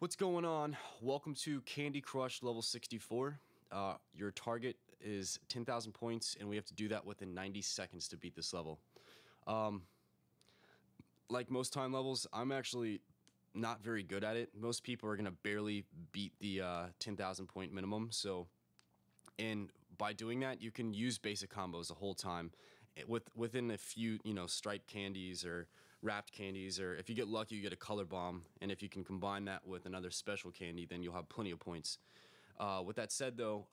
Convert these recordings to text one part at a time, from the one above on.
What's going on? Welcome to Candy Crush level 64. Your target is 10,000 points, and we have to do that within 90 seconds to beat this level. Like most time levels, I'm actually not very good at it. Most people are going to barely beat the 10,000 point minimum. And by doing that, you can use basic combos the whole time within a few, striped candies or wrapped candies, or if you get lucky, you get a color bomb. And if you can combine that with another special candy, then you'll have plenty of points. With that said, though,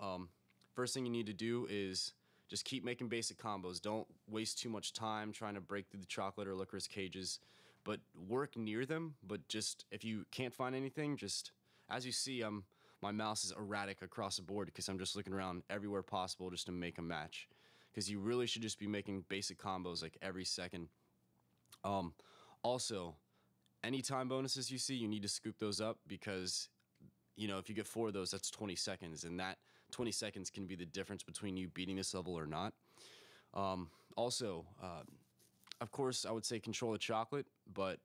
first thing you need to do is just keep making basic combos. Don't waste too much time trying to break through the chocolate or licorice cages, but work near them. But just if you can't find anything, just as you see, my mouse is erratic across the board because I'm just looking around everywhere possible just to make a match. Because you really should just be making basic combos like every second. Also, any time bonuses you see, you need to scoop those up because, if you get 4 of those, that's 20 seconds. And that 20 seconds can be the difference between you beating this level or not. Also, of course, I would say control the chocolate, but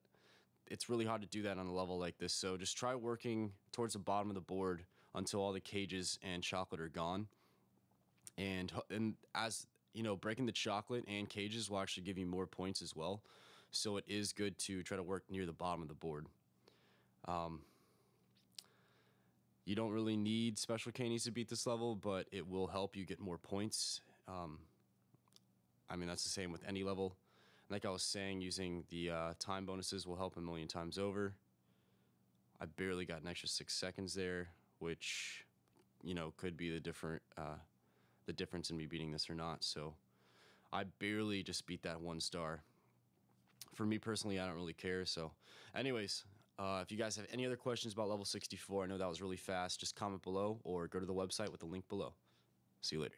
it's really hard to do that on a level like this. So just try working towards the bottom of the board until all the cages and chocolate are gone. And as breaking the chocolate and cages will actually give you more points as well. So it is good to try to work near the bottom of the board. You don't really need special candies to beat this level, but it will help you get more points. That's the same with any level. Like I was saying, using the time bonuses will help a million times over. I barely got an extra 6 seconds there, which, could be the difference in me beating this or not. So I barely just beat that 1 star. For me personally, I don't really care. So anyways, if you guys have any other questions about level 64, I know that was really fast, just comment below or go to the website with the link below. See you later.